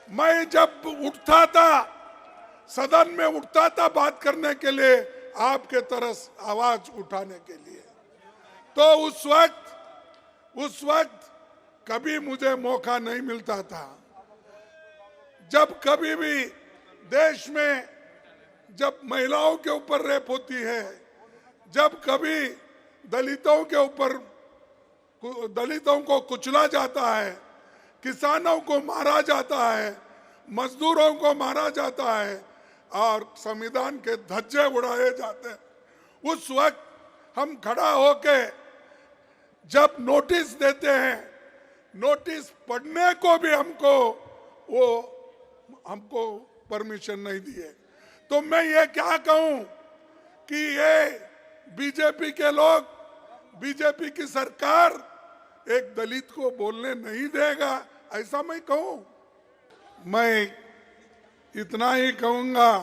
मैं जब उठता था, सदन में उठता था बात करने के लिए, आपके तरफ आवाज उठाने के लिए, तो उस वक्त कभी मुझे मौका नहीं मिलता था। जब कभी भी देश में जब महिलाओं के ऊपर रेप होती है, जब कभी दलितों के ऊपर दलितों को कुचला जाता है, किसानों को मारा जाता है, मजदूरों को मारा जाता है और संविधान के धज्जे उड़ाए जाते हैं, उस वक्त हम खड़ा होके जब नोटिस देते हैं, नोटिस पढ़ने को भी हमको परमिशन नहीं दिए। तो मैं ये क्या कहूं कि ये बीजेपी के लोग, बीजेपी की सरकार एक दलित को बोलने नहीं देगा, ऐसा मैं कहूं। मैं इतना ही कहूंगा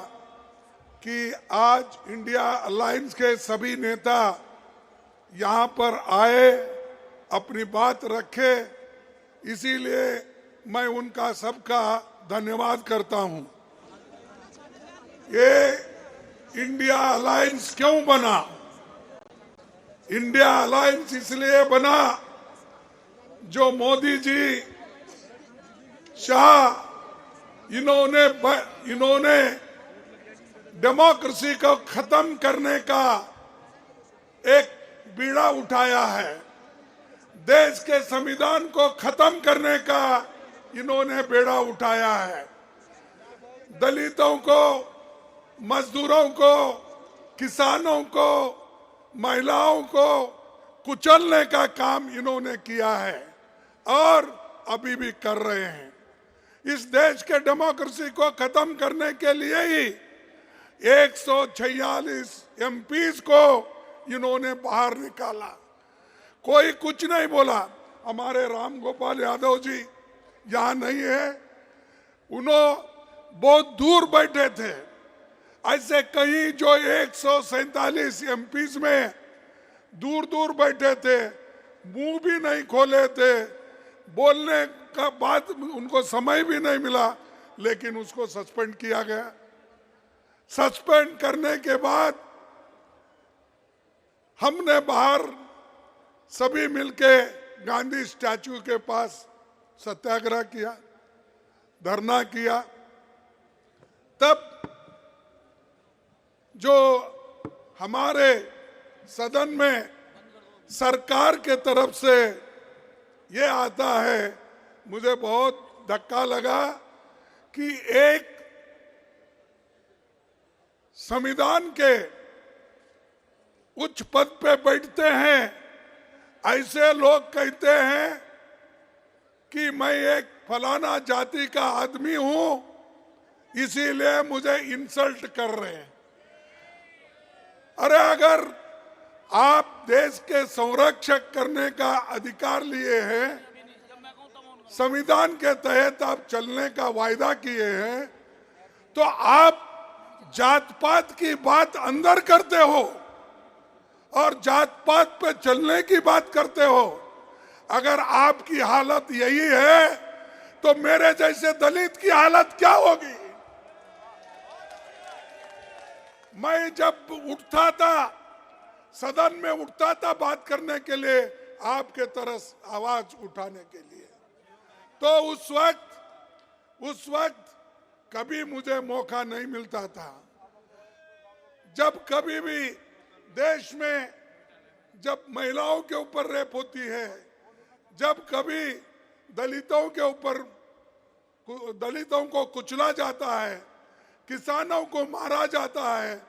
कि आज इंडिया अलायंस के सभी नेता यहाँ पर आए, अपनी बात रखे, इसीलिए मैं उनका सबका धन्यवाद करता हूं। ये इंडिया अलायंस क्यों बना? इंडिया अलायंस इसलिए बना जो मोदी जी, शाह, इन्होंने डेमोक्रेसी को खत्म करने का एक बीड़ा उठाया है, देश के संविधान को खत्म करने का इन्होंने बेड़ा उठाया है, दलितों को, मजदूरों को, किसानों को, महिलाओं को कुचलने का काम इन्होंने किया है और अभी भी कर रहे हैं। इस देश के डेमोक्रेसी को खत्म करने के लिए ही 146 एमपीज को इन्होंने बाहर निकाला। कोई कुछ नहीं बोला। हमारे राम गोपाल यादव जी यहाँ नहीं है, उन्होंने बहुत दूर बैठे थे। ऐसे कई जो 147 एमपीज में दूर दूर बैठे थे, मुंह भी नहीं खोले थे, बोलने का बात उनको समय भी नहीं मिला, लेकिन उसको सस्पेंड किया गया। सस्पेंड करने के बाद हमने बाहर सभी मिलके गांधी स्टैचू के पास सत्याग्रह किया, धरना किया। तब जो हमारे सदन में सरकार के तरफ से ये आता है, मुझे बहुत धक्का लगा कि एक संविधान के उच्च पद पे बैठते हैं ऐसे लोग कहते हैं कि मैं एक फलाना जाति का आदमी हूं, इसीलिए मुझे इंसल्ट कर रहे हैं। अरे अगर आप देश के संरक्षक करने का अधिकार लिए हैं, संविधान के तहत आप चलने का वायदा किए हैं, तो आप जात पात की बात अंदर करते हो और जात पात पे चलने की बात करते हो। अगर आपकी हालत यही है तो मेरे जैसे दलित की हालत क्या होगी? मैं जब उठता था, सदन में उठता था बात करने के लिए, आपके तरफ आवाज उठाने के लिए, तो उस वक्त कभी मुझे मौका नहीं मिलता था। जब कभी भी देश में जब महिलाओं के ऊपर रेप होती है, जब कभी दलितों के ऊपर दलितों को कुचला जाता है, किसानों को मारा जाता है,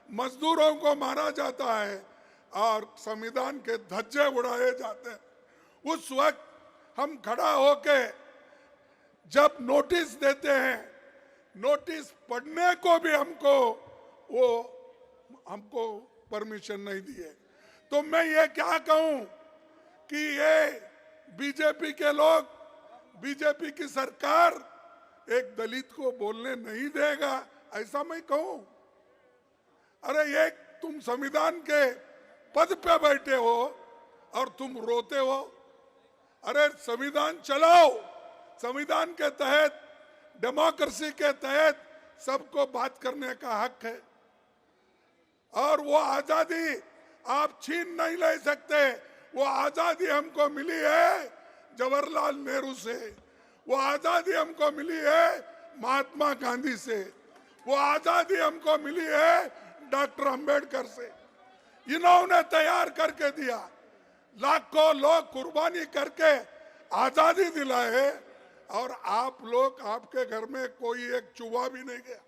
मजदूरों को मारा जाता है और संविधान के धज्जे उड़ाए जाते हैं, उस वक्त हम खड़ा होके जब नोटिस देते हैं, नोटिस पढ़ने को भी हमको परमिशन नहीं दिए। तो मैं ये क्या कहूं कि ये बीजेपी के लोग, बीजेपी की सरकार एक दलित को बोलने नहीं देगा, ऐसा मैं कहूं। अरे ये तुम संविधान के पद पे बैठे हो और तुम रोते हो। अरे संविधान चलाओ, संविधान के तहत डेमोक्रेसी के तहत सबको बात करने का हक है और वो आजादी आप छीन नहीं ले सकते। वो आजादी हमको मिली है जवाहरलाल नेहरू से, वो आजादी हमको मिली है महात्मा गांधी से, वो आजादी हमको मिली है डॉक्टर अंबेडकर से। इन्होंने तैयार करके दिया, लाखों लोग कुर्बानी करके आजादी दिलाए और आप लोग, आपके घर में कोई एक चूहा भी नहीं गया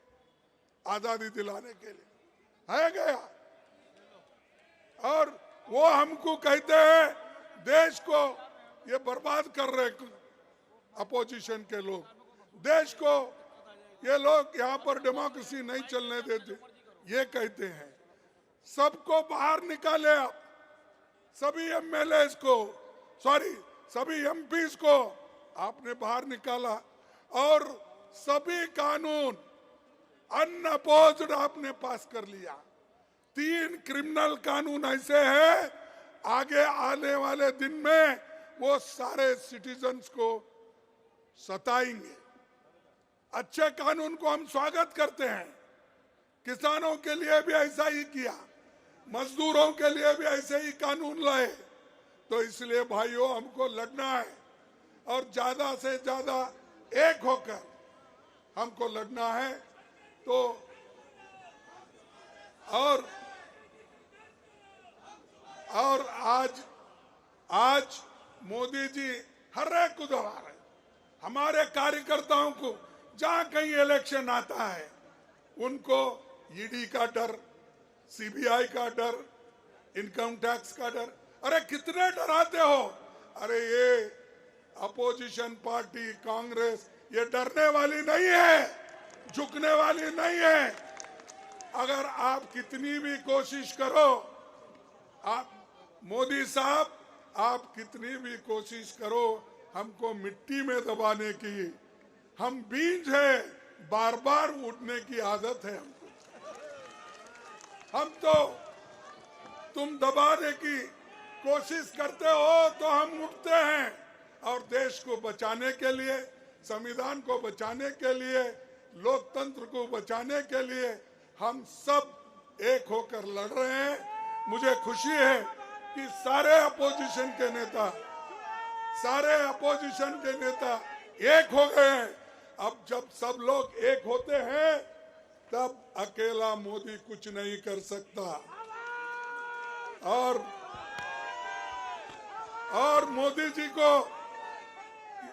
आजादी दिलाने के लिए, है गया। और वो हमको कहते हैं देश को ये बर्बाद कर रहे अपोजिशन के लोग, देश को ये लोग यहाँ पर डेमोक्रेसी नहीं चलने देते, ये कहते हैं। सबको बाहर निकाले आप, सभी एमएलएस को, सॉरी सभी एमपीज को आपने बाहर निकाला और सभी कानून अनअपोज्ड आपने पास कर लिया। 3 क्रिमिनल कानून ऐसे हैं, आगे आने वाले दिन में वो सारे सिटीजन्स को सताएंगे। अच्छे कानून को हम स्वागत करते हैं, किसानों के लिए भी ऐसा ही किया, मजदूरों के लिए भी ऐसे ही कानून लाए। तो इसलिए भाइयों हमको लड़ना है और ज्यादा से ज्यादा एक होकर हमको लड़ना है। तो और आज मोदी जी हर एक को दोहरा रहे, हमारे कार्यकर्ताओं को जहां कहीं इलेक्शन आता है उनको ईडी का डर, सीबीआई का डर, इनकम टैक्स का डर। अरे कितने डराते हो? अरे ये अपोजिशन पार्टी कांग्रेस ये डरने वाली नहीं है, झुकने वाली नहीं है। अगर आप कितनी भी कोशिश करो, आप मोदी साहब आप कितनी भी कोशिश करो हमको मिट्टी में दबाने की, हम बीज है, बार बार उठने की आदत है हमको। हम तो तुम दबाने की कोशिश करते हो तो हम उठते हैं और देश को बचाने के लिए, संविधान को बचाने के लिए, लोकतंत्र को बचाने के लिए हम सब एक होकर लड़ रहे हैं। मुझे खुशी है कि सारे अपोजिशन के नेता एक हो गए हैं। अब जब सब लोग एक होते हैं तब अकेला मोदी कुछ नहीं कर सकता। और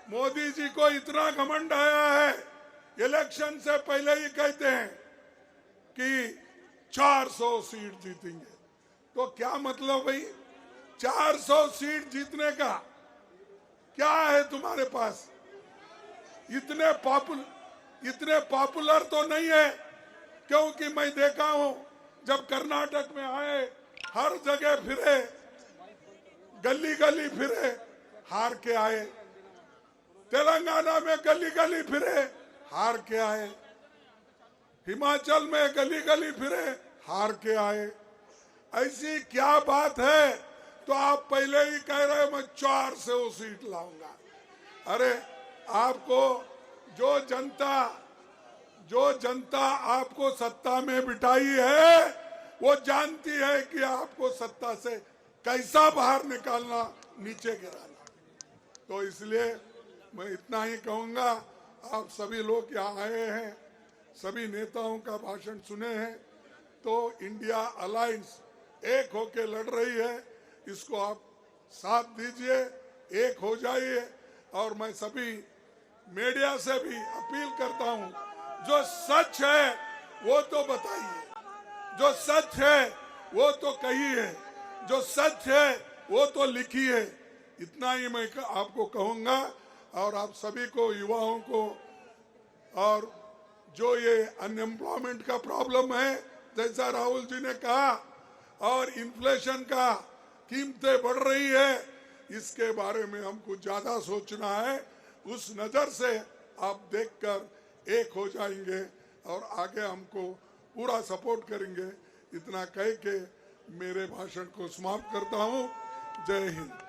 मोदी जी को इतना घमंड आया है, इलेक्शन से पहले ही कहते हैं कि 400 सीट जीतेंगे। तो क्या मतलब भाई, 400 सीट जीतने का क्या है तुम्हारे पास? इतने पॉपुलर तो नहीं है, क्योंकि मैं देखा हूं जब कर्नाटक में आए हर जगह फिरे, गली गली फिरे, हार के आए। तेलंगाना में गली गली फिरे, हार के आए। हिमाचल में गली गली फिरे, हार के आए। ऐसी क्या बात है? तो आप पहले ही कह रहे मैं 400 सीट लाऊंगा। अरे आपको जो जनता आपको सत्ता में बिठाई है वो जानती है कि आपको सत्ता से कैसा बाहर निकालना, नीचे गिराना। तो इसलिए मैं इतना ही कहूंगा, आप सभी लोग यहाँ आए हैं, सभी नेताओं का भाषण सुने हैं, तो इंडिया अलायंस एक होके लड़ रही है, इसको आप साथ दीजिए, एक हो जाइए। और मैं सभी मीडिया से भी अपील करता हूं, जो सच है वो तो बताइए, जो सच है वो तो कहिए, जो सच है वो तो लिखिए। इतना ही मैं आपको कहूंगा। और आप सभी को, युवाओं को, और जो ये अनएम्प्लॉयमेंट का प्रॉब्लम है, जैसा राहुल जी ने कहा, और इन्फ्लेशन का कीमतें बढ़ रही है, इसके बारे में हमको ज्यादा सोचना है। उस नजर से आप देखकर एक हो जाएंगे और आगे हमको पूरा सपोर्ट करेंगे। इतना कह के मेरे भाषण को समाप्त करता हूं। जय हिंद।